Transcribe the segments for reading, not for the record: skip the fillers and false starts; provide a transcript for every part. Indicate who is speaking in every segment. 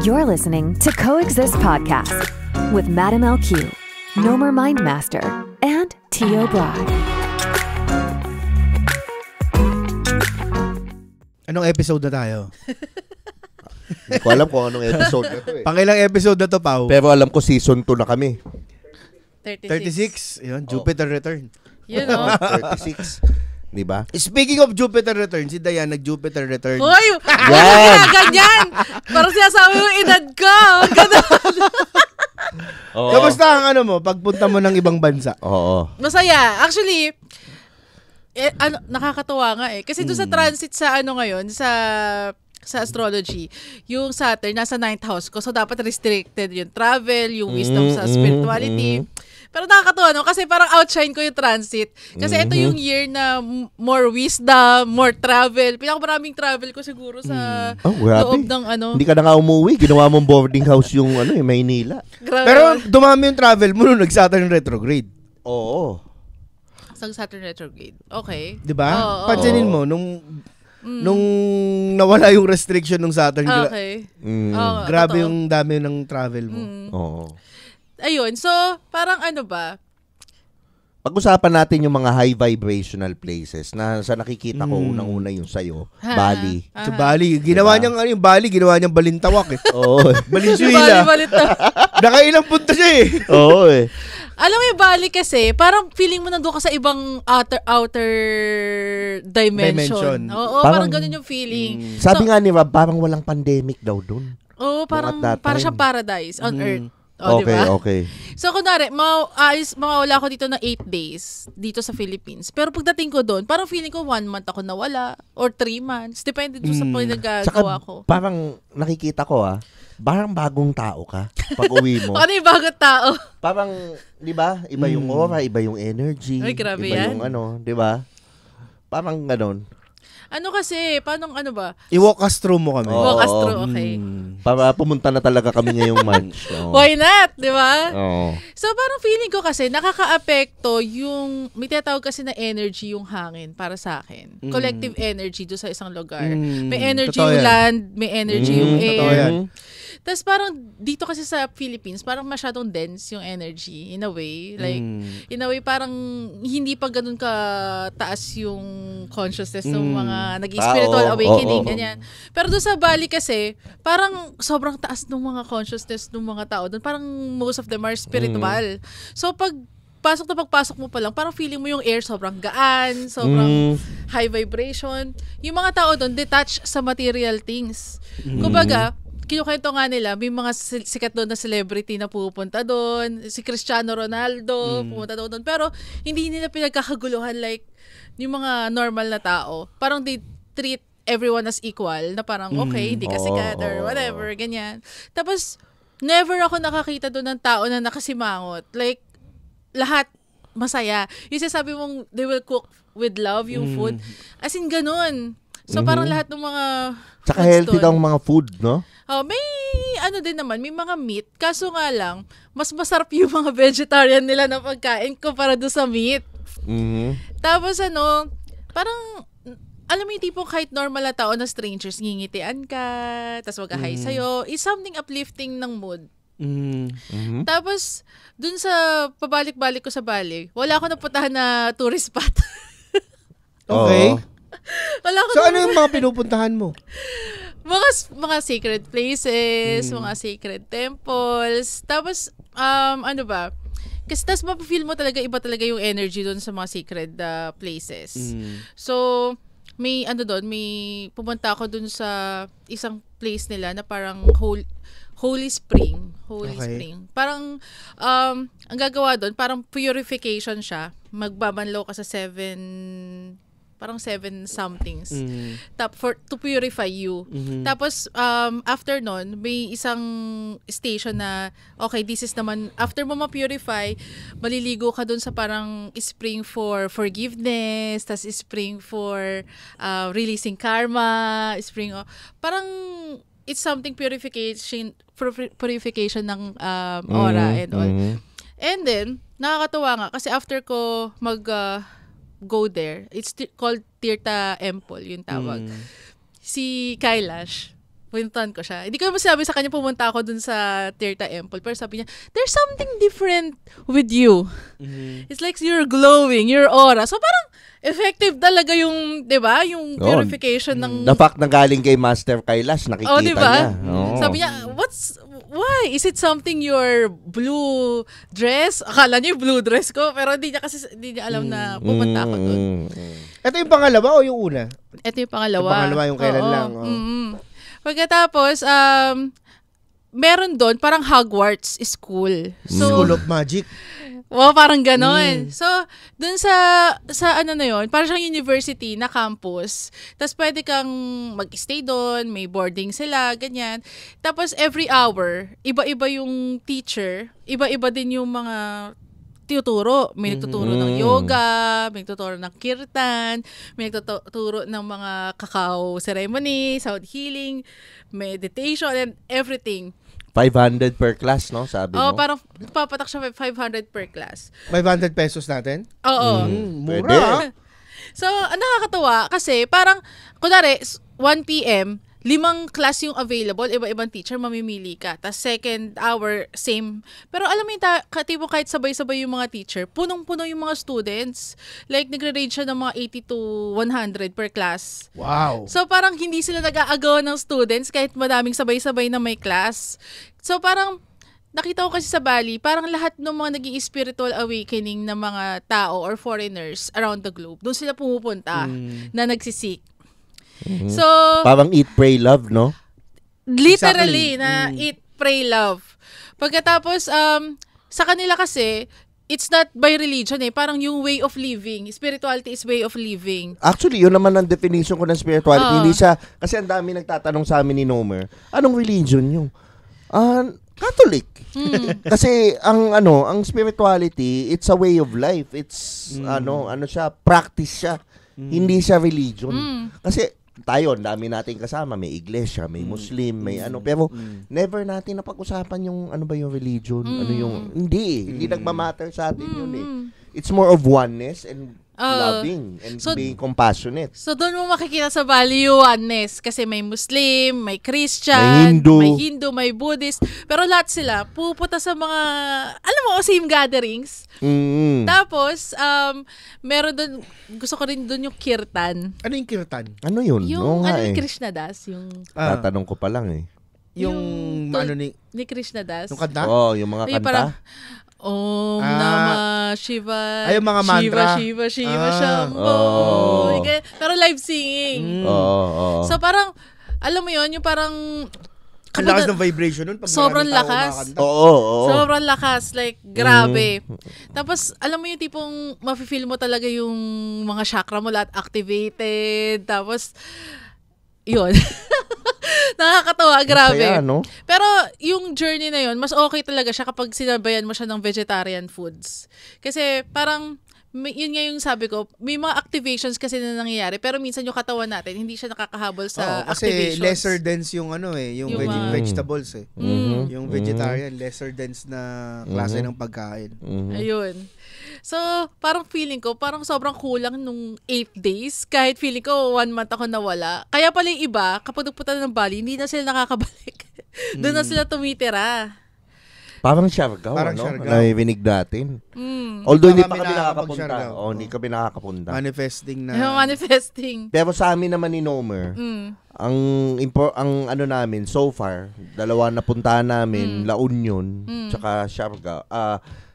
Speaker 1: You're listening to Coexist Podcast with Madam LQ, Nomer Mindmaster, and Tio Brad.
Speaker 2: Anong episode na tayo?
Speaker 3: Hindi ko alam kung anong episode na to eh.
Speaker 2: Pangilang episode na to, Pao?
Speaker 3: Pero alam ko season 2 na kami.
Speaker 2: 36. Yun, Jupiter Return.
Speaker 4: You know?
Speaker 3: 36. Diba?
Speaker 2: Speaking of Jupiter Return, si Diane nag-Jupiter Return.
Speaker 4: Hoy! Yan! Ganyan! Parang sinasabi yung edad ko. Ganun.
Speaker 2: Kamusta ang ano mo, pagpunta mo ng ibang bansa?
Speaker 3: Oo.
Speaker 4: Masaya. Actually, nakakatuwa nga eh. Kasi doon sa transit sa ano ngayon, sa astrology, yung Saturn nasa 9th house ko. So, dapat restricted yung travel, yung wisdom sa spirituality. Pero nakakatuwa, no? Kasi parang outshine ko yung transit. Kasi ito yung year na more wisdom, more travel. Pinakamaraming travel ko siguro sa loob ng ano.
Speaker 3: Hindi ka na nga umuwi. Ginawa mong boarding house yung Maynila.
Speaker 4: Grabe.
Speaker 2: Pero dumami yung travel mo nung nag-Saturn retrograde.
Speaker 3: Oo.
Speaker 4: Sa Saturn retrograde. Okay.
Speaker 2: Diba? Pansinin mo, nung nawala yung restriction ng Saturn.
Speaker 4: Okay.
Speaker 2: Grabe
Speaker 4: totoo.
Speaker 2: yung dami ng travel mo.
Speaker 3: Oo.
Speaker 4: Ayun, so parang ano ba?
Speaker 3: Pag-usapan natin yung mga high vibrational places na sa nakikita ko unang-una yung sa'yo, Bali.
Speaker 2: Sa Bali, ginawa niyang yung Bali, ginawa niyang balintawak eh.
Speaker 3: Oo.
Speaker 2: Valenzuela. Nakailang punta siya eh.
Speaker 3: Oo eh.
Speaker 4: Alam mo yung Bali kasi, parang feeling mo nandun ka sa ibang outer dimension. Oo, parang ganun yung feeling.
Speaker 3: Sabi nga ni Rob, parang walang pandemic daw dun.
Speaker 4: Oo, parang siyang paradise on earth.
Speaker 3: Okay,
Speaker 4: diba?
Speaker 3: okay.
Speaker 4: So, kunwari, mawala ako dito na 8 days dito sa Philippines. Pero pagdating ko doon, parang feeling ko 1 month ako nawala or 3 months. Depende doon sa pinagagawa ko.
Speaker 3: Parang nakikita ko parang bagong tao ka pag uwi mo.
Speaker 4: Ano yung bagong tao?
Speaker 3: Parang, di ba? Iba yung aura, iba yung energy.
Speaker 4: Ay, grabe
Speaker 3: iba
Speaker 4: yan.
Speaker 3: yung di ba? Parang ganon.
Speaker 4: Ano kasi, paano ano ba?
Speaker 2: I-walk us through mo kami.
Speaker 4: Walk us through, okay.
Speaker 3: Para pumunta na talaga kami ngayong March.
Speaker 4: Why not? Di ba?
Speaker 3: Oo.
Speaker 4: So, parang feeling ko kasi, nakaka-apekto yung, may tinatawag kasi na energy yung hangin para sa akin. Collective energy doon sa isang lugar. May energy yung land, may energy yung air. Tapos parang dito kasi sa Philippines, parang masyadong dense yung energy in a way. Like, in a way parang hindi pa ganun ka taas yung consciousness ng mga nag-spiritual awakening, ganyan. Pero doon sa Bali kasi, parang sobrang taas ng mga consciousness ng mga tao doon. Parang most of them are spiritual. So pag pagpasok mo pa lang, parang feeling mo yung air sobrang gaan, sobrang high vibration. Yung mga tao doon, detached sa material things. Kumbaga, kinukwento nga nila, may mga sikat doon na celebrity na pupunta doon. Si Cristiano Ronaldo, pupunta doon. Pero, hindi nila pinagkakaguluhan like yung mga normal na tao. Parang they treat everyone as equal, na parang, okay, hindi ka sikat or whatever, ganyan. Tapos, never ako nakakita doon ng tao na nakasimangot. Like, lahat masaya. Yung sasabi mong, they will cook with love yung food. As in, ganun. So, parang lahat ng mga
Speaker 3: tsaka healthy daw ang mga food, no?
Speaker 4: May ano din naman, may mga meat. Kaso nga lang, mas masarap yung mga vegetarian nila na pagkain kumpara doon sa meat. Tapos parang, alam mo yung tipong kahit normal na tao na strangers, ngingitian ka, tapos mag-hi sa'yo, is something uplifting ng mood. Tapos, dun sa pabalik-balik ko sa Bali, wala ako napuntahan na tourist spot.
Speaker 2: Okay.
Speaker 3: So, ano yung mga pinupuntahan mo?
Speaker 4: Mga sacred places, mga sacred temples. Tapos, ano ba? Kasi tas mapafeel mo talaga, iba talaga yung energy doon sa mga sacred places. So, may pumunta ako doon sa isang place nila na parang Holy Spring. Spring. Parang, ang gagawa doon, parang purification siya. Magbabanlaw ka sa 7 somethings. To purify you. Tapos, after nun, may isang station na, okay, this is naman, after mo ma-purify, maliligo ka dun sa parang spring for forgiveness, tas spring for releasing karma, parang, it's something purification ng aura and all. And then, nakakatuwa nga, kasi after ko go there, it's called Tirtha Empol, yung tawag. Si Kailash, Puntahan ko siya. Hindi ko naman sabi sa kanya pumunta ako dun sa Tirta Temple. Pero sabi niya, there's something different with you. It's like you're glowing, your aura. So parang effective talaga yung, di ba? Yung purification ng...
Speaker 3: The fact na galing kay Master Kailash, nakikita
Speaker 4: diba?
Speaker 3: niya.
Speaker 4: Sabi niya, why? Is it something your blue dress? Akala niya yung blue dress ko, pero hindi niya alam na pupunta ako dun.
Speaker 2: Ito yung pangalawa o yung una?
Speaker 4: Ito yung pangalawa.
Speaker 2: Yung pangalawa yung kailan lang.
Speaker 4: Pagkatapos, meron doon parang Hogwarts School. So,
Speaker 2: School of Magic.
Speaker 4: Parang ganon. So, dun sa ano na yun, parang siyang university na campus. Tapos pwede kang mag-stay doon, may boarding sila, ganyan. Tapos every hour, iba-iba yung teacher, iba-iba din yung mga tuturo. May nagtuturo ng yoga, may nagtuturo ng kirtan, may nagtuturo ng mga cacao ceremony, sound healing, meditation, and everything.
Speaker 3: 500 per class, no? Sabi mo.
Speaker 4: Parang papatak siya 500 per class.
Speaker 2: 500 pesos natin?
Speaker 4: Oo.
Speaker 2: Mura.
Speaker 4: So, nakakatawa kasi parang, kunwari, 1 p.m., 5 class yung available, iba-ibang teacher, mamimili ka. Tapos second hour, same. Pero alam mo yung katibo kahit sabay-sabay yung mga teacher, punong-puno yung mga students. Like, nagre-range siya ng mga 80 to 100 per class.
Speaker 2: Wow.
Speaker 4: So, parang hindi sila nag-aagaw ng students kahit madaming sabay-sabay na may class. So, parang, nakita ko kasi sa Bali, parang lahat ng mga naging spiritual awakening ng mga tao or foreigners around the globe, doon sila pumupunta na nagsisik. So,
Speaker 3: parang eat, pray, love, no?
Speaker 4: Literally, na eat, pray, love. Pagkatapos, sa kanila kasi, it's not by religion Parang yung way of living. Spirituality is way of living.
Speaker 3: Actually, yun naman ang definition ko ng spirituality. Hindi siya, kasi ang dami nagtatanong sa amin ni Nomer, anong religion yung? Catholic. Kasi ang spirituality, it's a way of life. It's siya, practice siya. Hindi siya religion. Kasi tayo, dami nating kasama, may iglesia, may Muslim, may pero never natin napag-usapan yung ano ba yung religion, ano yung hindi nagmamatter sa atin yun It's more of oneness and loving and being compassionate.
Speaker 4: So doon mo makikita sa value oneness kasi may Muslim, may Christian, may Hindu, may Buddhist, pero lahat sila pupunta sa mga same gatherings. Tapos meron doon, gusto ko rin doon yung kirtan.
Speaker 2: Ano yung kirtan?
Speaker 3: Ano yun?
Speaker 4: Yung yung Krishna Das, yung
Speaker 3: tatanong ko pa lang
Speaker 2: yung
Speaker 4: ni Krishna Das.
Speaker 2: Yung kanta?
Speaker 3: Yung mga kanta.
Speaker 4: Parang, Om Namah Shiva.
Speaker 2: Ay, yung mga mantra.
Speaker 4: Shiva Shambho. Pero live singing. So parang, alam mo yun, yung parang...
Speaker 2: Ang lakas ng vibration nun.
Speaker 4: Sobrang lakas. Sobrang lakas. Like, grabe. Tapos, alam mo yung tipong mafe-feel mo talaga yung mga chakra mo lahat activated. Tapos, yun. Nakakatawa, grabe.
Speaker 3: Masaya, no?
Speaker 4: Pero yung journey na yun, mas okay talaga siya kapag sinabayan mo siya ng vegetarian foods. Kasi parang, yun nga yung sabi ko, may mga activations kasi na nangyayari, pero minsan yung katawan natin, hindi siya nakakahabol sa activations.
Speaker 2: Kasi lesser dense yung yung vegetables Yung vegetarian, lesser dense na klase ng pagkain.
Speaker 4: Ayun. So, parang feeling ko, parang sobrang kulang nung 8 days. Kahit feeling ko, 1 month ako nawala. Kaya pala yung iba, kapag nagpunta ng Bali, hindi na sila nakakabalik. Doon na sila tumitira.
Speaker 3: Parang Siargao,
Speaker 2: Siargao.
Speaker 3: Naivinig natin. Although hindi pa kami nakakapunta. Hindi kami nakakapunta.
Speaker 2: Manifesting na.
Speaker 4: Manifesting.
Speaker 3: Pero sa amin naman ni Nomer, ang ano namin, so far, 2 na puntahan namin, La Union, tsaka Siargao,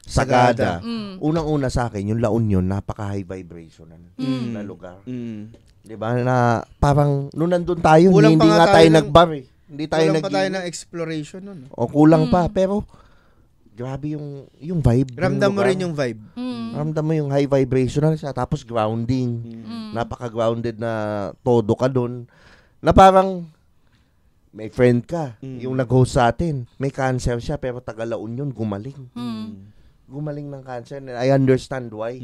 Speaker 3: Sagada. Unang-una sa akin, yung La Union, napaka-high vibrational na lugar. Diba? Na parang, nung nandun tayo, hindi nga tayo nag-bar Hindi tayo
Speaker 2: kulang pa tayo ng exploration nun.
Speaker 3: O kulang pa, pero grabe yung vibe.
Speaker 2: Ramdam mo rin yung vibe.
Speaker 3: Ramdam mo yung high vibrational siya. Tapos grounding. Napaka-grounded na todo ka dun. Na parang, may friend ka. Yung nag-host sa atin. May cancer siya, pero taga La Union, gumaling. Gumaling ng cancer. I understand why.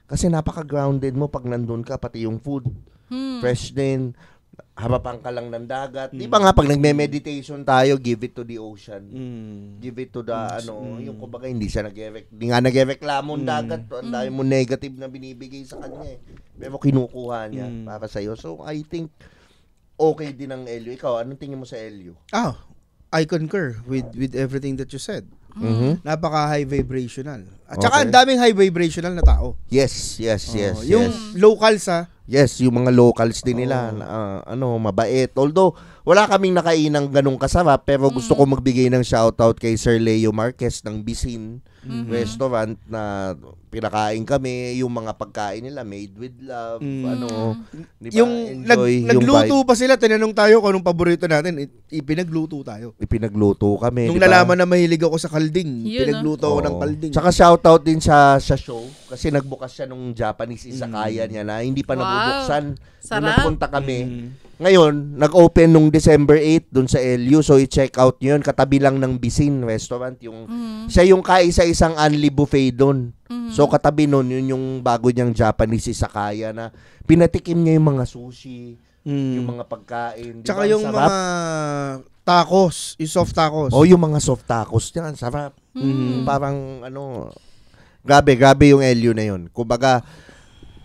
Speaker 3: Kasi napaka-grounded mo pag nandun ka, pati yung food. Fresh din. Harapan ka lang ng dagat. Di ba nga, pag nagme-meditation tayo, give it to the ocean. Give it to the, yung kumbaga, hindi nga nagreklamo ang dagat. Ang dami mo negative na binibigay sa kanya Pero kinukuha niya para sa'yo. So, I think, okay din ang LU. Ikaw, anong tingin mo sa LU?
Speaker 2: I concur with everything that you said. Napaka high vibrational. At
Speaker 3: Okay.
Speaker 2: saka ang daming high vibrational na tao.
Speaker 3: Yes.
Speaker 2: Yung locals
Speaker 3: Yes, yung mga locals din nila, mabait. Although, wala kaming nakainang ganung kasarap, pero gusto ko magbigay ng shoutout kay Sir Leo Marquez ng Bisin Restaurant na pinakain kami, yung mga pagkain nila, made with love, di ba?
Speaker 2: yung
Speaker 3: Enjoy
Speaker 2: nagluto pa sila, tinanong tayo kung anong paborito natin, ipinagluto tayo.
Speaker 3: Ipinagluto kami,
Speaker 2: Nung
Speaker 3: di ba?
Speaker 2: nalaman na mahilig ako sa kalding,
Speaker 4: Yun,
Speaker 2: pinagluto ako ng kalding.
Speaker 3: Tsaka shoutout din sa show kasi nagbukas siya nung Japanese izakaya niya na hindi pa nabubuksan. Nung
Speaker 4: Sarap.
Speaker 3: nagpunta kami. Ngayon, nag-open nung December 8 dun sa LU. So, i-check out nyo yun. Katabi lang ng Bisin Restaurant. Siya yung kaisa-isang Anli buffet dun. So, katabi nun, yun yung bago niyang Japanese izakaya na pinatikim niya yung mga sushi, yung mga pagkain.
Speaker 2: Tsaka
Speaker 3: Diba?
Speaker 2: yung
Speaker 3: Sarap.
Speaker 2: mga tacos, yung soft tacos.
Speaker 3: Yung mga soft tacos niyan, sarap. Parang grabe yung LU na yun. Kumbaga,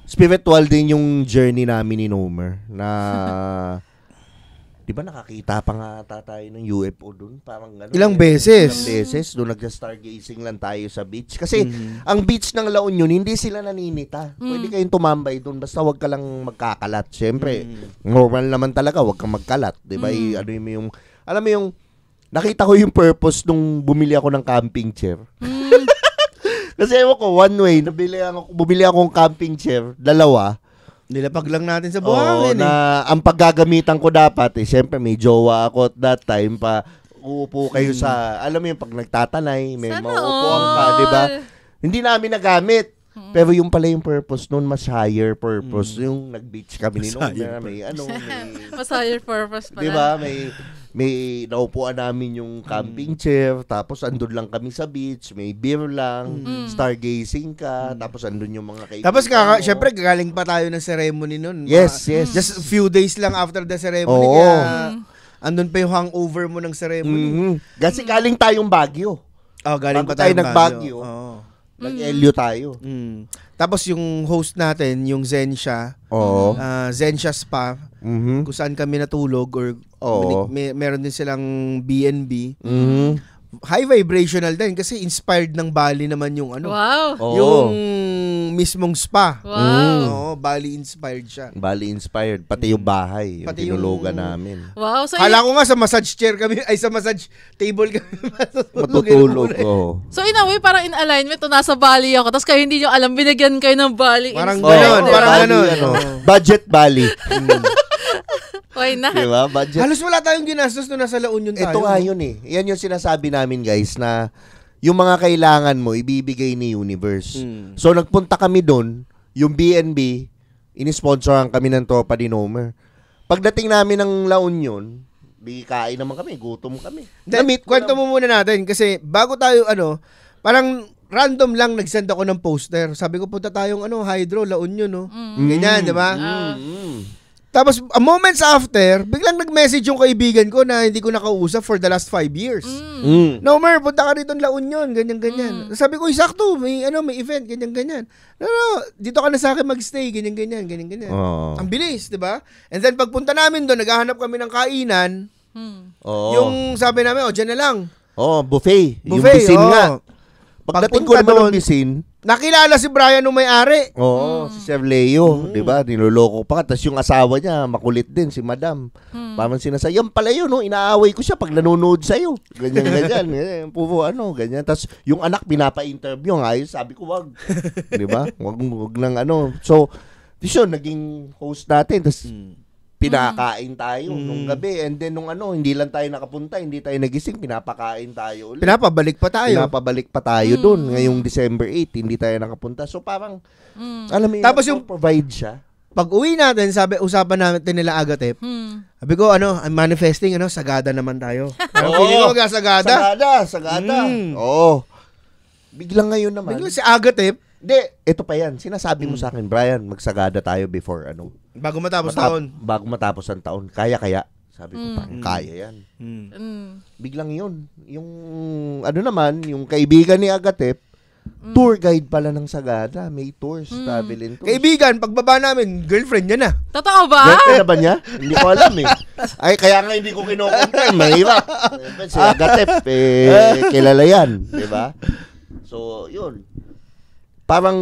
Speaker 3: spiritual din yung journey namin ni Nomer na di ba nakakita pa nga tayo ng UFO dun? Parang
Speaker 2: Ilang beses.
Speaker 3: Ilang beses. Doon nag-stargazing lang tayo sa beach. Kasi ang beach ng La Union, hindi sila naninita. Pwede kayong tumambay doon. Basta wag ka lang magkakalat. Siyempre, normal naman talaga. Wag kang magkalat. Di ba? Alam mo yung, nakita ko yung purpose nung bumili ako ng camping chair. Kasi ewan ko, one way, bumili akong camping chair, dalawa.
Speaker 2: Nilapag lang natin sa buhangin
Speaker 3: na ang paggagamitan ko dapat, siyempre may jowa ako at that time pa, uupo kayo sa, alam mo yung pag nagtatanay, may mauupuan ka, di ba? Hindi namin nagamit. Pero yung pala yung purpose nun, mas higher purpose. Yung nag-beach kami ni Nomer, may
Speaker 4: mas higher purpose pala.
Speaker 3: di ba? May naupuan namin yung camping chair, tapos andun lang kami sa beach, may beer lang, stargazing ka, tapos andun yung mga kaibigan.
Speaker 2: Tapos syempre galing pa tayo ng ceremony nun.
Speaker 3: Yes.
Speaker 2: Just a few days lang after the ceremony. Kaya andun pa yung hangover mo ng ceremony.
Speaker 3: Kasi galing tayong Baguio.
Speaker 2: Galing
Speaker 3: Bago
Speaker 2: pa tayo
Speaker 3: nag-Baguio. Nag-LU tayo.
Speaker 2: Tapos yung host natin, yung Zensha, Zensha Spa, kung saan kami natulog or meron din silang B&B. High vibrational din kasi inspired ng Bali naman yung
Speaker 4: Wow.
Speaker 2: yung mismong spa.
Speaker 4: Wow.
Speaker 2: Bali inspired siya.
Speaker 3: Bali inspired. Pati yung bahay.
Speaker 2: Pati
Speaker 3: yung tinulugan namin.
Speaker 4: Wow. So,
Speaker 2: Kala ko nga sa massage chair kami, sa massage table kami
Speaker 3: matutulog.
Speaker 4: So in a way, parang in alignment, nasa Bali ako. Tapos kayo hindi nyo alam, binigyan kayo ng Bali.
Speaker 2: Parang
Speaker 4: inspired,
Speaker 2: gano'n,
Speaker 4: diba?
Speaker 2: parang gano'n.
Speaker 3: Budget Bali.
Speaker 4: Why not?
Speaker 3: Diba? Budget.
Speaker 2: Halos wala tayong ginastos nung nasa La Union tayo.
Speaker 3: Ito nga yun Yan yung sinasabi namin guys na yung mga kailangan mo, ibibigay ni Universe. So nagpunta kami doon, yung B&B, inisponsoran kami ng tropa ni Nomer. Pagdating namin ng La Union, di kain naman kami, gutom kami.
Speaker 2: Kwento mo muna natin kasi bago tayo parang random lang nag-send ako ng poster. Sabi ko punta tayong Hydro, La Union Ganyan, di ba? Tapos, a moments after, biglang nag-message yung kaibigan ko na hindi ko nakausap for the last 5 years. Nomer, punta ka rito La Union, ganyan-ganyan. Sabi ko, sakto, may event, ganyan-ganyan. No, dito ka na sa akin magstay, ganyan-ganyan. Ang bilis, di ba? And then, pagpunta namin doon, naghahanap kami ng kainan. Yung sabi namin, dyan na lang.
Speaker 3: Buffet. Yung bisin nga. Pagdating ko naman ng bisin,
Speaker 2: nakilala si Brian nung may-ari.
Speaker 3: Si Sir Leo, 'di ba? Niloloko pa. Tapos yung asawa niya, makulit din si Madam. Parang sinasabi, yan pala yun, inaaway ko siya pag nanonood sa'yo. Ganyan. Pupo, ganyan. Tapos yung anak, pinapa-interview. Ayos, sabi ko, wag. 'Di ba? Wag nang So, yun, naging host natin. Tapos, pinakain tayo nung gabi. And then, hindi lang tayo nakapunta, hindi tayo nagising, pinapakain tayo ulit.
Speaker 2: Pinapabalik pa tayo
Speaker 3: dun. Ngayong December 8, hindi tayo nakapunta. So, parang, alam mo,
Speaker 2: tapos yung
Speaker 3: provide siya.
Speaker 2: Pag uwi natin, usapan natin nila Agatep. Sabi ko, I'm manifesting, sagada naman tayo. Feeling ko sagada.
Speaker 3: Sagada. Oo. Biglang ngayon naman.
Speaker 2: Biglang si Agatep.
Speaker 3: Hindi, ito pa yan. Sinasabi mo sa akin, Brian, magsagada tayo before
Speaker 2: bago matapos taon.
Speaker 3: Bago matapos ang taon. Kaya. Sabi ko, parang kaya yan. Biglang yun. Yung, naman, yung kaibigan ni Agatep, Tour guide pala ng Sagada. May tours, traveling tours.
Speaker 2: Kaibigan, pagbaba namin, girlfriend niya na.
Speaker 4: Totoo ba?
Speaker 3: Girlfriend na ba niya? Hindi ko alam eh. Ay, kaya nga hindi ko kinukonfirm. Mahirap. Si Agatep, kilala yan. Diba? So, yun. Parang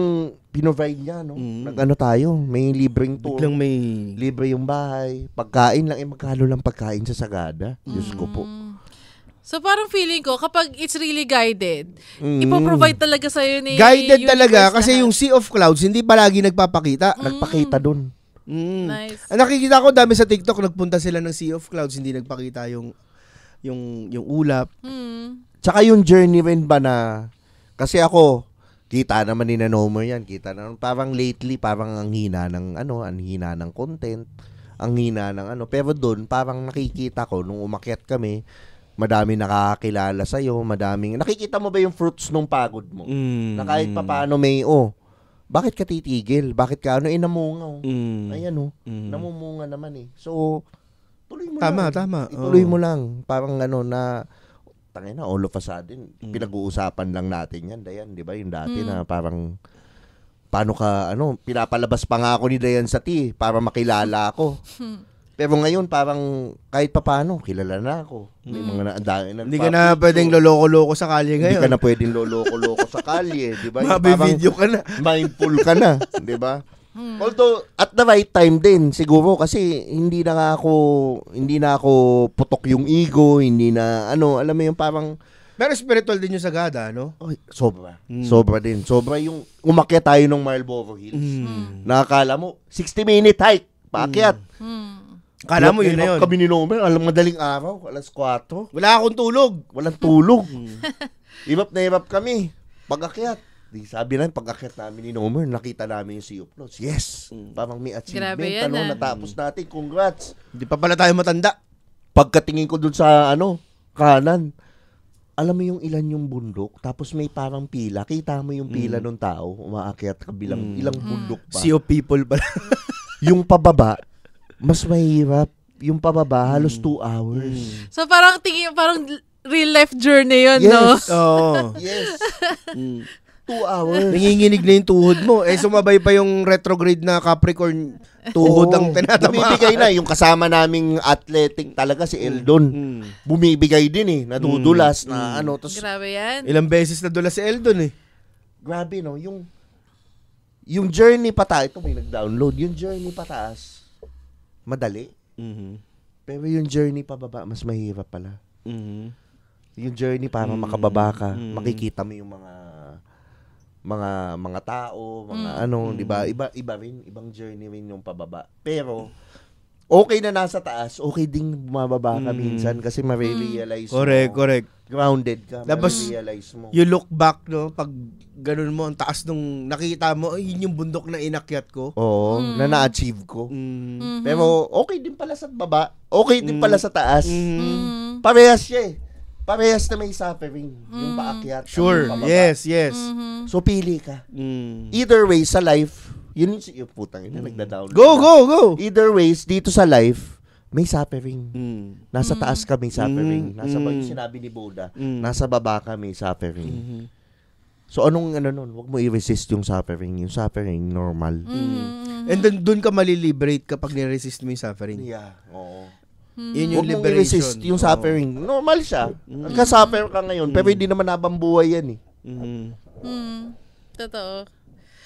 Speaker 3: pinovide niya, no? Nag-ano tayo, may libreng tour.
Speaker 2: Biglang may...
Speaker 3: Libre yung bahay. Pagkain lang, magkano lang pagkain sa Sagada? Diyos ko po.
Speaker 4: So parang feeling ko, kapag it's really guided, ipoprovide talaga sa'yo ni
Speaker 2: Guided talaga
Speaker 4: universe
Speaker 2: kasi
Speaker 4: lahat.
Speaker 2: yung Sea of Clouds hindi palagi nagpapakita.
Speaker 3: Nagpakita dun.
Speaker 4: Nice.
Speaker 2: Ang nakikita ko dami sa TikTok, nagpunta sila ng Sea of Clouds, hindi nagpakita yung ulap.
Speaker 3: Tsaka yung journey rin ba na, kasi ako, kita naman ni Nomer yan, kita naman, parang lately, parang ang hina ng content, ang hina ng pero doon, parang nakikita ko, nung umakyat kami, madami nakakilala sa'yo, nakikita mo ba yung fruits nung pagod mo? Na kahit papaano may, bakit ka titigil? Bakit ka, namungaw? Ayan, namumunga naman eh. So, tuloy mo lang.
Speaker 2: Tama.
Speaker 3: Ituloy mo lang. Parang tangina, all of a sudden, pinag-uusapan lang natin yan, Dayan, di ba? Yung dati na parang, paano ka, pinapalabas pa nga ako ni Dayan sa para makilala ako. Pero ngayon, parang kahit papaano, kilala na ako. May mga
Speaker 2: hindi ka na pwedeng loloko-loko sa kalye ngayon.
Speaker 3: Hindi ka na pwedeng loloko-loko sa kalye, di ba?
Speaker 2: Mabi-video ka na.
Speaker 3: Mindful ka na, di ba? Although, at the right time din, siguro, kasi hindi na ako putok yung ego, hindi na, alam mo yung parang,
Speaker 2: pero spiritual din yung Sagada, no?
Speaker 3: Oy, sobra. Sobra din. Sobra yung umakyat tayo ng Marlboro Hills. Nakakala mo, 60-minute hike, paakyat.
Speaker 2: Kala mo yun na yun.
Speaker 3: Kami ni Nomer, madaling araw, alas 4.
Speaker 2: Wala akong tulog.
Speaker 3: Walang tulog. Ibap na ibap kami. Pag-akyat. Sabi namin, pag-akyat namin ni Nomer, nakita namin yung Sea of Clouds. Yes! Parang may achievement.
Speaker 4: Grabe yan,
Speaker 3: natapos natin. Congrats.
Speaker 2: Hindi pa pala tayo matanda.
Speaker 3: Pagkatingin ko dun sa, kanan, alam mo yung ilan yung bundok, tapos may parang pila. Kita mo yung pila ng tao, umaakyat kabilang ilang bundok pa.
Speaker 2: Sea of people pala.
Speaker 3: Yung pababa, mas mahirap. Yung pababa, halos 2 hours.
Speaker 4: So parang real life journey yun, no?
Speaker 2: Oo.
Speaker 3: Yes. 2 hours.
Speaker 2: Nanginginig na yung tuhod mo. Sumabay pa yung retrograde na Capricorn tuhod ang tinatama.
Speaker 3: Bumibigay na. Yung kasama naming athletic talaga, si Eldon. Bumibigay din nadudulas na Tos,
Speaker 4: grabe yan.
Speaker 2: Ilang beses na dula si Eldon
Speaker 3: Grabe, no? Yung journey pataas, ito may nag-download. Yung journey pataas, madali. Pero yung journey pababa, mas mahirap pala. Yung journey para makababa ka, makikita mo yung mga tao, mga di ba? Iba rin, ibang journey rin yung pababa. Pero okay na nasa taas, okay ding bumababa ka minsan kasi ma-realize mo.
Speaker 2: Correct.
Speaker 3: Grounded ka,
Speaker 2: Tapos,
Speaker 3: ma-realize mo.
Speaker 2: You look back, no? Pag ganun mo, ang taas nung nakita mo, yun yung bundok na inakyat ko.
Speaker 3: Oo, na na-achieve ko. Pero okay din pala sa baba, okay din pala sa taas. Parehas siya Parehas na may suffering. Yung paakyat.
Speaker 2: Sure.
Speaker 3: Yung
Speaker 2: Yes.
Speaker 3: So, pili ka. Either way, sa life, yun yung putang ina, nagda-down.
Speaker 2: Go!
Speaker 3: Either ways, dito sa life, may suffering. Nasa taas ka may suffering. Nasa sinabi ni Buddha, nasa baba ka may suffering. So, anong nun? Huwag mo i-resist yung suffering. Yung suffering, normal.
Speaker 2: And then, dun ka maliliberate kapag niresist mo yung suffering.
Speaker 3: Yeah, oo.
Speaker 2: Yun yung
Speaker 3: huwag mong
Speaker 2: liberation.
Speaker 3: i-resist yung suffering. Normal siya. Nagka-suffer ka ngayon, pero hindi naman habang buhay yan
Speaker 4: Totoo.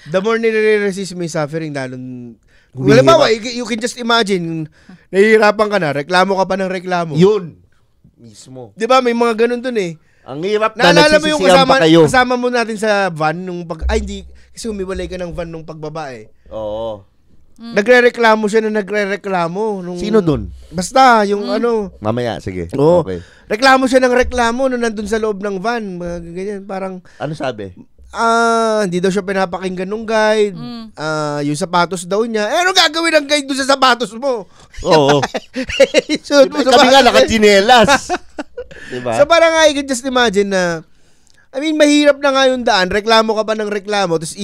Speaker 2: The more nire-resist mo yung suffering, lalong... Wala ba, you can just imagine, nahihirapan ka na, reklamo ka pa ng reklamo.
Speaker 3: Yun. Mismo.
Speaker 2: Di ba, may mga ganun dun
Speaker 3: Ang hirap na
Speaker 2: naalala mo yung
Speaker 3: nagsisisihan pa kayo.
Speaker 2: kasama mo natin sa van nung hindi, kasi umiwalay ka ng van nung pagbaba
Speaker 3: Oo.
Speaker 2: Nagre-reklamo siya na nagre-reklamo.
Speaker 3: Sino dun?
Speaker 2: Basta, yung
Speaker 3: Mamaya, sige.
Speaker 2: Oo.
Speaker 3: Okay.
Speaker 2: Reklamo siya ng reklamo nung nandun sa loob ng van. Mga ganyan, parang,
Speaker 3: Ano sabi?
Speaker 2: hindi daw siya pinapakinggan ng guide. Yung sapatos daw niya. Ano gagawin ng guide doon sa sapatos mo?
Speaker 3: Oo.
Speaker 2: So,
Speaker 3: Kami nga nakachinelas. Diba?
Speaker 2: So parang I can just imagine na, mahirap na nga yung daan. Reklamo ka pa ng reklamo. Tapos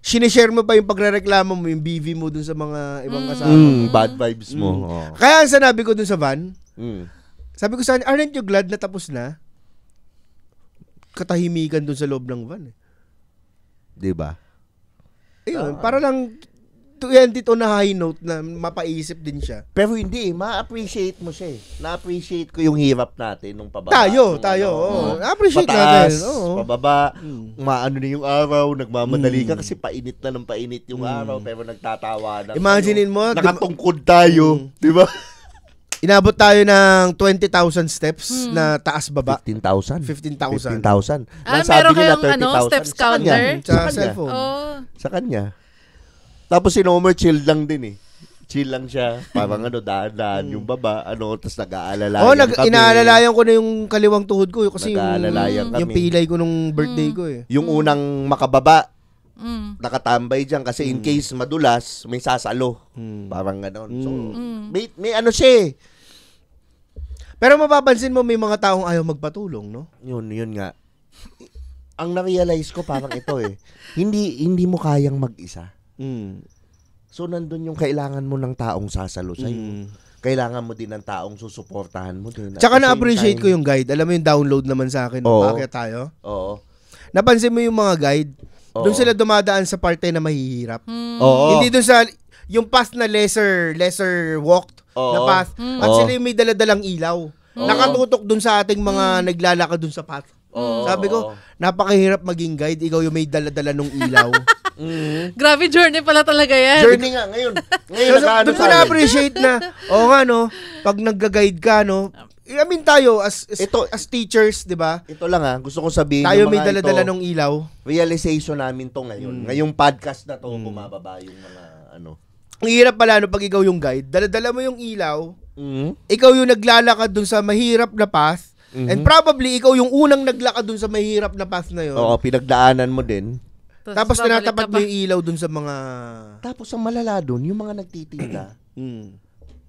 Speaker 2: sinishare mo pa yung pagre-reklamo mo, yung BV mo dun sa mga ibang kasama.
Speaker 3: Bad vibes mo.
Speaker 2: Kaya ang sinabi ko dun sa van, sabi ko sa kanya, aren't you glad na tapos na? Katahimikan dun sa loob ng van.
Speaker 3: 'Di ba?
Speaker 2: Ayun, para lang yan dito na high note na mapaisip din siya.
Speaker 3: Pero hindi, ma-appreciate mo siya. Na-appreciate ko yung hirap natin nung pababa.
Speaker 2: Tayo. Na-appreciate natin.
Speaker 3: Pababa, maano na yung araw, nagmamadali ka kasi painit na ng painit yung araw, pero nagtatawa na.
Speaker 2: Imaginein mo,
Speaker 3: nakatungkod tayo, di ba?
Speaker 2: Inabot tayo ng 20,000 steps na taas-baba.
Speaker 3: 15,000.
Speaker 2: 15,000.
Speaker 4: Meron kayong steps counter?
Speaker 2: Sa cellphone.
Speaker 3: Sa kanya. Tapos si Nomer chill lang din eh. Chill lang siya. Parang daan-daan yung baba. Tapos nag-aalalayan kami.
Speaker 2: Inaalalayan ko na yung kaliwang tuhod ko. Kasi yung pilay ko nung birthday ko eh.
Speaker 3: Yung unang makababa, nakatambay dyan. Kasi in case madulas, may sasalo. Parang gano'n. So, may ano siya eh.
Speaker 2: Pero mapapansin mo may mga taong ayaw magpatulong, no?
Speaker 3: Yun nga. Ang na-realize ko parang ito eh. Hindi mo kayang mag-isa. So, nandun yung kailangan mo ng taong sasalo sa'yo. Kailangan mo din ng taong susuportahan mo din.
Speaker 2: Tsaka na-appreciate ko yung guide. Alam mo yung download naman sa akin. Bakit tayo?
Speaker 3: Oo.
Speaker 2: Napansin mo yung mga guide? Doon sila dumadaan sa parte na mahihirap.
Speaker 3: Oo.
Speaker 2: Hindi doon sa yung path na lesser walked na path. At sila yung may daladalang ilaw. Nakatutok doon sa ating mga naglalakad doon sa path. Sabi ko, napakahirap maging guide. Ikaw yung may daladala ng ilaw.
Speaker 4: Grabe journey pala talaga yan.
Speaker 3: Journey nga, ngayon
Speaker 2: doon ko na-appreciate na, pag nag-guide ka, I mean tayo, as teachers, di ba?
Speaker 3: Ito lang gusto ko sabihin.
Speaker 2: Tayo may daladala ng ilaw.
Speaker 3: Realization namin to ngayon. Ngayong podcast na to, bumababa yung mga
Speaker 2: Ang hirap pala pag ikaw yung guide, daladala mo yung ilaw, ikaw yung naglalakad dun sa mahirap na path, and probably ikaw yung unang naglakad dun sa mahirap na path na yun.
Speaker 3: Oo, pinagdaanan mo din.
Speaker 2: Tapos tinatapat mo yung ilaw dun sa mga...
Speaker 3: Tapos ang malala dun, yung mga nagtitinda,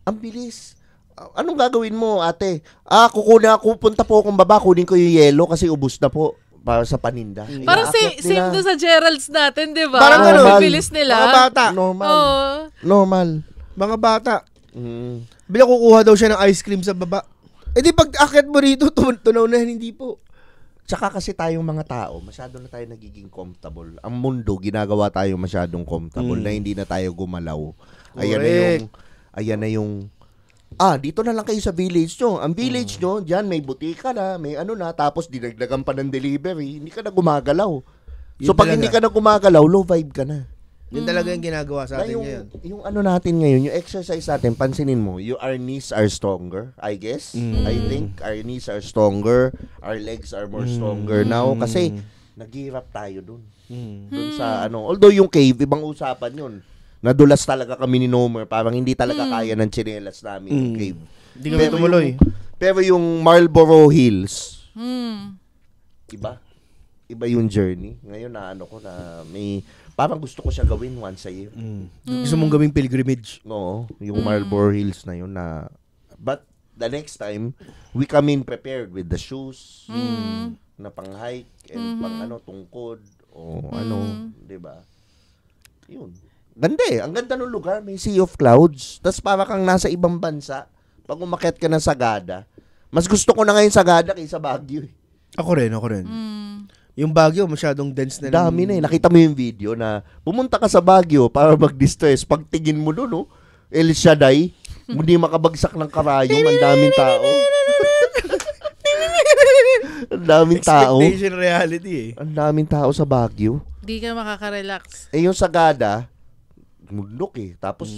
Speaker 3: ang bilis. Anong gagawin mo, ate? Punta po akong baba, kunin ko yung yelo kasi ubos na po para sa paninda.
Speaker 4: Parang same doon sa Gerald's natin, di ba?
Speaker 2: Parang
Speaker 4: ang bilis nila.
Speaker 2: Mga bata.
Speaker 3: Normal.
Speaker 2: Mga bata. Bila kukuha daw siya ng ice cream sa baba. Di pag akit mo rito, tunaw na hindi po.
Speaker 3: Tsaka kasi tayong mga tao, masyado na tayo nagiging comfortable. Ang mundo, ginagawa tayo masyadong comfortable na hindi na tayo gumalaw. Ayan na yung dito na lang kayo sa village nyo. Ang village nyo, dyan may butika na, may tapos dinagdagan pa ng delivery. Hindi ka na gumagalaw. So pag hindi ka na gumagalaw, low vibe ka na.
Speaker 2: Yun talaga yung ginagawa sa atin ngayon.
Speaker 3: Yung natin ngayon, yung exercise natin, pansinin mo, our knees are stronger, I guess. I think our knees are stronger, our legs are more stronger now. Kasi naghihirap tayo dun. Dun sa although yung cave, ibang usapan yun. Nadulas talaga kami ni Nomer, parang hindi talaga kaya ng tsinelas namin yung cave.
Speaker 2: Hindi kami tumuloy.
Speaker 3: Pero yung Marlborough Hills, iba yung journey. Ngayon na may parang gusto ko siya gawin once a year.
Speaker 2: Gusto mong gawing pilgrimage.
Speaker 3: Oo, yung Marlborough Hills na yun but the next time, we come in prepared with the shoes, na pang-hike, and tungkod, di ba? Yun. Ganda Ang ganda ng lugar. May sea of clouds. Tapos para kang nasa ibang bansa. Pag umakyat ka ng Sagada, mas gusto ko na ngayon Sagada kaysa Baguio.
Speaker 2: Ako rin. Yung Baguio, masyadong dense na.
Speaker 3: Dami na Nakita mo yung video na pumunta ka sa Baguio para mag-distress. Pagtingin mo doon, El Shaddai, hindi makabagsak ng karayom. Ang daming tao. Ang daming tao.
Speaker 2: Expectation reality
Speaker 3: Ang daming tao sa Baguio.
Speaker 4: Di ka makaka-relax.
Speaker 3: Yung Sagada, mundok tapos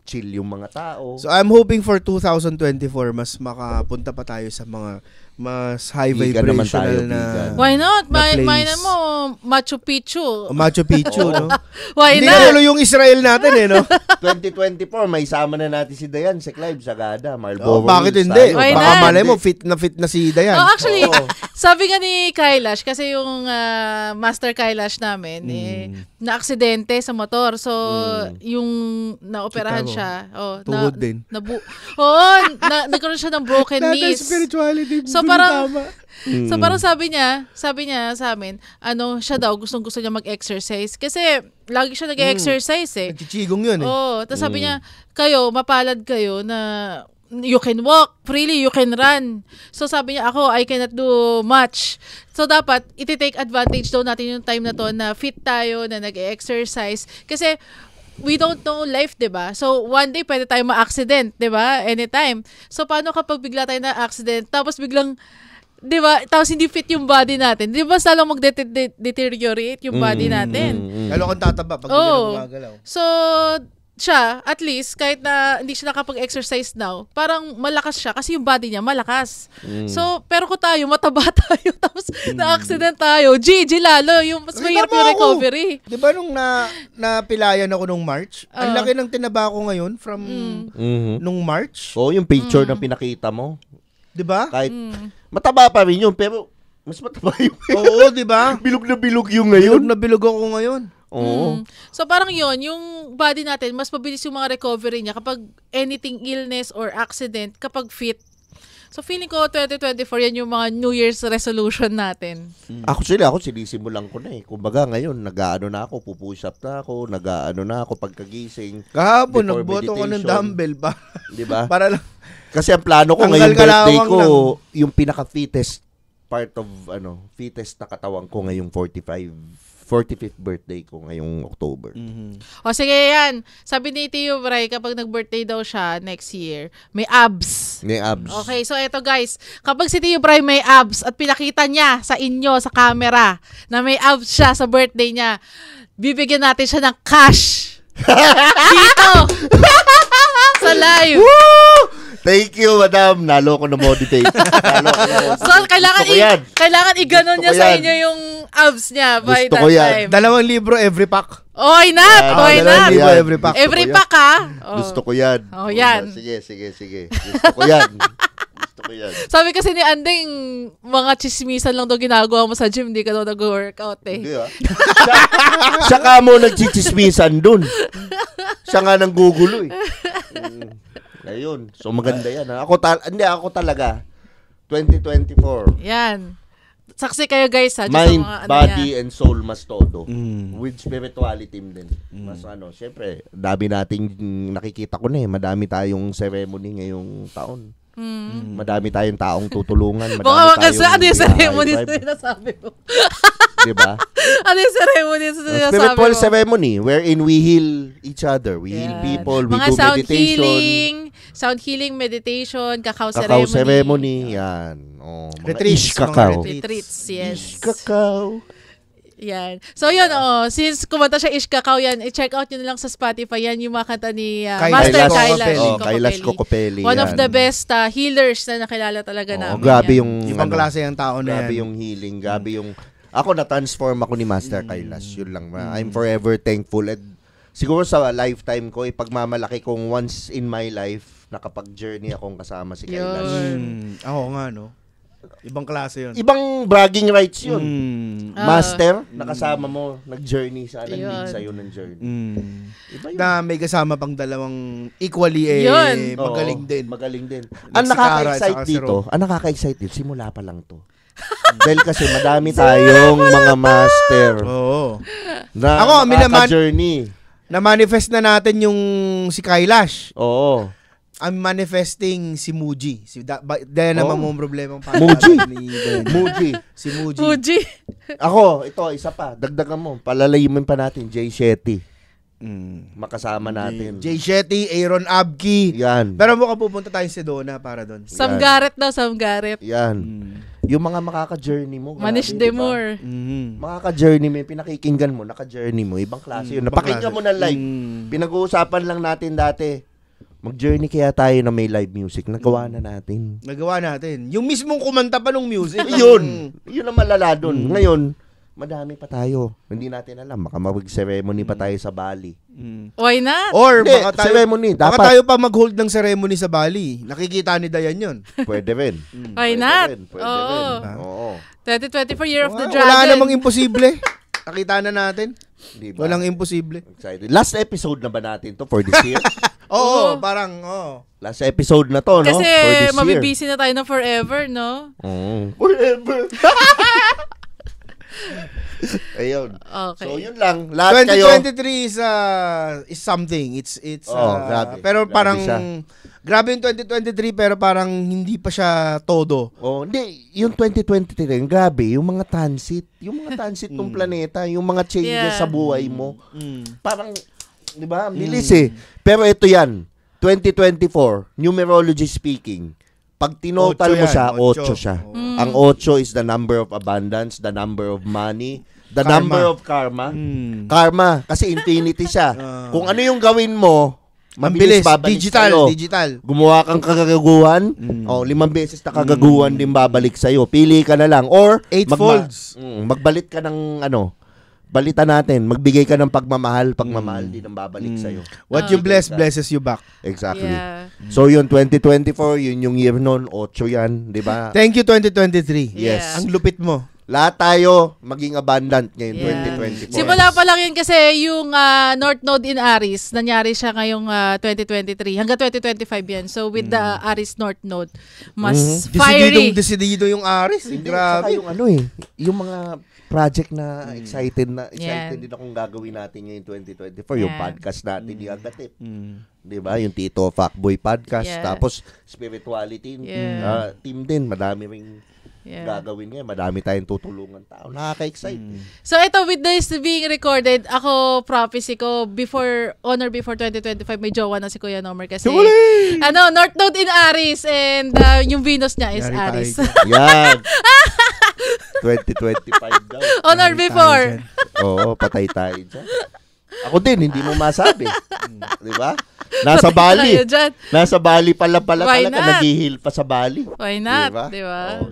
Speaker 3: chill yung mga tao.
Speaker 2: So I'm hoping for 2024 mas makapunta pa tayo sa mga mas high vibrational na
Speaker 4: Why not?
Speaker 2: na place.
Speaker 4: May mo Machu Picchu.
Speaker 2: Machu Picchu, no?
Speaker 4: Why
Speaker 2: Hindi
Speaker 4: not?
Speaker 2: na yung Israel natin no?
Speaker 3: 2024, may isama na natin si Dayan sa Clive, Sagada, Marlborough.
Speaker 2: Bakit
Speaker 3: Hills,
Speaker 2: hindi?
Speaker 4: Why
Speaker 2: Baka
Speaker 4: not?
Speaker 2: malay mo, fit na si Dayan.
Speaker 4: Actually, sabi nga ni Kailash, kasi yung Master Kailash namin, na-aksidente sa motor. So, yung naoperahan siya.
Speaker 2: Tuhod din.
Speaker 4: Nagkaroon siya ng broken knees.
Speaker 2: Spirituality.
Speaker 4: So, parang sabi niya sa amin, siya daw, gustong-gusto niya mag-exercise. Kasi, lagi siya nag-exercise
Speaker 2: Nagchichigong yun
Speaker 4: tapos sabi niya, mapalad kayo na you can walk freely, you can run. So sabi niya, ako, I cannot do much. So dapat, iti-take advantage daw natin yung time na to na fit tayo, na nag-exercise. Kasi, we don't know life, diba? So, one day, pwede tayo ma-accident, diba? Anytime. So, paano kapag bigla tayo na-accident, tapos biglang, diba? Tapos hindi fit yung body natin. Diba, salong mag-deteriorate yung body natin?
Speaker 2: Lalo kang tataba pag hindi na gumagalaw.
Speaker 4: So, siya, at least, kahit na hindi siya nakapag-exercise now, parang malakas siya kasi yung body niya malakas. So, pero kung tayo, mataba tayo, tapos na-accident tayo, GG lalo, yung mas mahirap yung recovery.
Speaker 2: Di ba nung napilayan ako nung March, ang laki ng tinaba ko ngayon from nung March.
Speaker 3: Yung picture na pinakita mo.
Speaker 2: Di ba?
Speaker 3: Kahit mataba pa rin yun, pero mas mataba yung
Speaker 2: Oo, di ba?
Speaker 3: Bilog na bilog yung ngayon.
Speaker 2: Bilog na bilog ako ngayon.
Speaker 3: Oo.
Speaker 4: So parang yon yung body natin, mas mabilis yung mga recovery niya kapag anything illness or accident, kapag fit. So feeling ko 2024 yan yung mga New Year's resolution natin.
Speaker 3: Actually, ako sinisimulan ko na eh. Kumbaga ngayon, nag-aano na ako, pupush up na ako, nag-aano na ako pagkagising.
Speaker 2: Kahapon, nagboto ko ng dumbbell pa.
Speaker 3: Di ba?
Speaker 2: Para lang.
Speaker 3: Kasi ang plano ko ngayong birthday ko, yung pinaka-fittest part of, fittest na katawan ko ngayong 45th birthday ko ngayong October.
Speaker 4: O sige yan. Sabi ni Tio Bray, kapag nag-birthday daw siya next year, may abs.
Speaker 3: May abs.
Speaker 4: Okay, so eto guys, kapag si Tio Bray may abs at pinakita niya sa inyo, sa camera, na may abs siya sa birthday niya, bibigyan natin siya ng cash. Dito! Sa live.
Speaker 3: Woo! Thank you, madam. Nalo ko na motivate.
Speaker 4: So, kailangan i-ganon niya sa inyo yung abs niya by
Speaker 3: Gusto
Speaker 4: that
Speaker 3: ko yan.
Speaker 4: time.
Speaker 2: 2 libro every pack.
Speaker 4: Why not? Why not?
Speaker 2: Every pack.
Speaker 4: Every pack, ha?
Speaker 3: Gusto ko yan.
Speaker 4: Oh, yan.
Speaker 3: Sige. Gusto ko yan.
Speaker 4: Sabi kasi ni Andeng, mga chismisan lang daw ginagawa mo sa gym, di ka daw nag-workout eh.
Speaker 3: Hindi siya ka mo nagchichismisan dun. Siya nga nang gugulo eh. Ayun. So maganda yan. Ako talaga. 2024.
Speaker 4: Yan. Saksi kayo guys ha.
Speaker 3: Mind,
Speaker 4: mga,
Speaker 3: body, and soul mas todo. With spirituality din. Mas syempre, dami nating nakikita ko na eh. Madami tayong ceremony ngayong taon. Madami tayong taong tutulungan.
Speaker 4: Baka magkasa, ano yung ceremony na sinasabi mo?
Speaker 3: Diba?
Speaker 4: Ano yung ceremony na sinasabi mo?
Speaker 3: Spiritual ceremony wherein we heal each other. We heal people. We
Speaker 4: mga
Speaker 3: do
Speaker 4: sound
Speaker 3: meditation.
Speaker 4: Sound healing, meditation, cacao
Speaker 3: ceremony. Yan.
Speaker 2: Retreats.
Speaker 4: Retreats, yes.
Speaker 3: Ish cacao.
Speaker 4: Yan. So yun, since kumanta siya Ish Cacao yan, i-check out nyo na lang sa Spotify yan, yung mga kanta ni Master
Speaker 3: Kailash Cocopelli.
Speaker 4: One of the best healers na nakilala talaga namin.
Speaker 3: Grabe
Speaker 4: yan.
Speaker 3: yung
Speaker 2: ibang klase yung tao na yan.
Speaker 3: Grabe yung healing, grabe yung ako na-transform ako ni Master Kailash. Yun lang. I'm forever thankful. And siguro sa lifetime ko, ipagmamalaki kong once in my life nakapag-journey akong kasama si Kailash.
Speaker 2: Ako nga, no? Ibang klase yun.
Speaker 3: Ibang bragging rights yun. Master, nakasama mo, nag-journey siya, nag-lead sa'yo ng journey. Iba yun.
Speaker 2: Na may kasama pang dalawang equally magaling din.
Speaker 3: Magaling din. Ang nakaka-excite dito, simula pa lang to. Dahil kasi madami tayong mga master.
Speaker 2: Oo.
Speaker 3: Na
Speaker 2: ako,
Speaker 3: nakaka-journey.
Speaker 2: Na-manifest na natin yung si Kailash.
Speaker 3: Oo.
Speaker 2: I'm manifesting si Muji. Dahil naman mong problema.
Speaker 3: Muji.
Speaker 2: Si Muji.
Speaker 4: Muji.
Speaker 3: Ako, ito, isa pa. Dagdagan mo. Palalayimin pa natin. Jay Shetty. Makasama natin.
Speaker 2: Jay Shetty, Aaron Abki.
Speaker 3: Yan.
Speaker 2: Pero mukha pupunta tayo sa Sedona para doon.
Speaker 4: Sam Garrett daw, Sam Garrett.
Speaker 3: Yan. Yung mga makaka-journey mo.
Speaker 4: Manish Demore.
Speaker 3: Makaka-journey mo, pinakikinggan mo, naka-journey mo. Ibang klase yun. Napakinggan mo na live. Pinag-uusapan lang natin dati. Mag-journey kaya tayo na may live music. Nagawa na natin.
Speaker 2: Yung mismong kumanta pa ng music.
Speaker 3: Yun ang malala dun. Ngayon, madami pa tayo. Hindi natin alam. Baka mag-ceremony pa tayo sa Bali.
Speaker 4: Why not?
Speaker 2: Or
Speaker 3: hindi,
Speaker 2: baka tayo,
Speaker 3: ceremony. Dapat.
Speaker 2: Baka tayo pa mag-hold ng ceremony sa Bali. Nakikita ni Dayan yun.
Speaker 3: Pwede rin.
Speaker 4: Why not?
Speaker 3: Pwede rin. Oo.
Speaker 4: 2024 Year of the Dragon.
Speaker 2: Wala namang imposible. Nakita na natin.
Speaker 3: Diba?
Speaker 2: Walang imposible.
Speaker 3: Excited. Last episode na ba natin to for this year?
Speaker 2: Oo, parang,
Speaker 3: Last episode na to, no?
Speaker 4: Kasi
Speaker 3: for this year.
Speaker 4: mabibisi na tayo na forever, no?
Speaker 3: Forever. Ayun.
Speaker 4: Okay.
Speaker 3: So, yun lang. Lahat kayo.
Speaker 2: 2023 is something. It's
Speaker 3: grabe.
Speaker 2: pero
Speaker 3: Grabe
Speaker 2: parang
Speaker 3: siya.
Speaker 2: grabe yung 2023 pero parang hindi pa siya todo.
Speaker 3: Hindi. Yung 2023 rin, grabe. Yung mga transit. Yung mga transit ng planeta. Yung mga changes sa buhay mo. Parang, di ba? Bilis eh. Pero ito yan. 2024, numerology speaking. Pag tinotal mo siya, 8 siya. Ang 8 is the number of abundance, the number of money, the number of karma. Karma, kasi infinity siya. Kung ano yung gawin mo, mabilis babalik
Speaker 2: digital.
Speaker 3: Gumawa kang kagagaguhan, 5 beses na kagaguhan din babalik sa'yo. Pili ka na lang. Or,
Speaker 2: 8 folds.
Speaker 3: magbalit ka ng balita natin, magbigay ka ng pagmamahal din ang babalik sa'yo.
Speaker 2: What you bless, blesses you back.
Speaker 3: Exactly.
Speaker 4: Yeah.
Speaker 3: So, yun, 2024, yun yung year nun, 8 yan, di ba?
Speaker 2: Thank you, 2023.
Speaker 3: Yes.
Speaker 2: Ang lupit mo.
Speaker 3: Lahat tayo maging abundant ngayon, 2024.
Speaker 4: Simula pa lang yun kasi yung North Node in Aries, nangyari siya ngayong 2023. Hanggang 2025 yan. So with the Aries North Node, mas fiery.
Speaker 2: Decidido yung Aries.
Speaker 3: Grabe. Saka yung yung mga project na excited din akong gagawin natin ngayon 2024. Yung podcast natin, yung Agatip. Diba? Yung Tito Fuckboy podcast. Tapos spirituality team din. Madami ring gagawin ngayon. Madami tayong tutulungan tao. Nakaka-excite.
Speaker 4: So ito, with this being recorded, ako, prophecy ko, before 2025, may jowa na si Kuya Nomer kasi, North Node in Aries and yung Venus niya is Aries.
Speaker 3: Yan. 2025 daw.
Speaker 4: Honor before.
Speaker 3: Oo, patay tayo dyan. Ako din, hindi mo masabi. Di ba? Nasa Bali. Nasa Bali pala talaga. Nag-heal pa sa Bali.
Speaker 4: Why not? Di ba?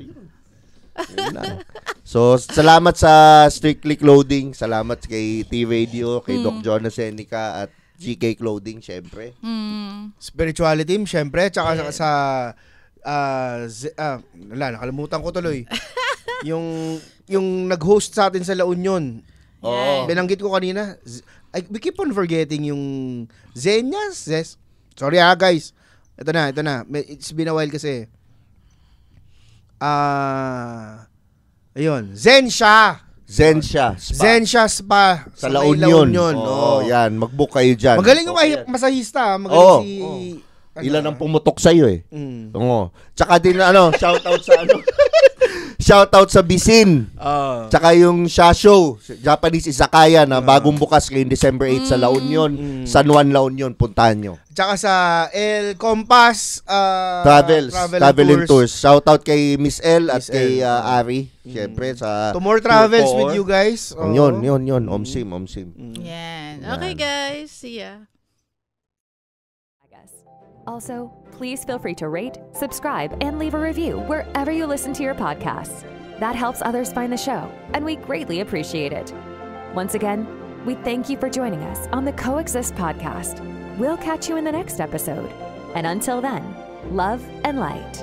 Speaker 3: So, salamat sa Strictly Clothing. Salamat kay T-Radio, kay Doc Jonas Seneca at GK Clothing, syempre.
Speaker 2: Spirituality team, syempre. Tsaka sa nakalimutan ko tuloy. yung nag-host sa atin sa La Union. Binanggit ko kanina. We keep on forgetting yung Zenyas. Sorry guys. Ito na. It's been a while kasi. Ayun. Zensha Spa
Speaker 3: sa La Union. Yan. Mag-book kayo dyan.
Speaker 2: Magaling yung masahista. Magaling
Speaker 3: ilan ang pumutok sa'yo eh. Tsaka din shoutout sa shoutout sa Bisin. Tsaka yung Shasho, Japanese Izakaya na bagong bukas ngayong December 8 sa La Union. San Juan, La Union, puntahan nyo.
Speaker 2: Tsaka sa El Compass
Speaker 3: Travel and Tours. Shoutout kay Miss L at kay Ari. Siyempre sa
Speaker 2: to more travels with you guys.
Speaker 3: Yun. Omsim.
Speaker 4: Yan. Okay guys, see ya.
Speaker 1: Also, please feel free to rate, subscribe, and leave a review wherever you listen to your podcasts. That helps others find the show, and we greatly appreciate it. Once again, we thank you for joining us on the Coexist podcast. We'll catch you in the next episode. And until then, love and light.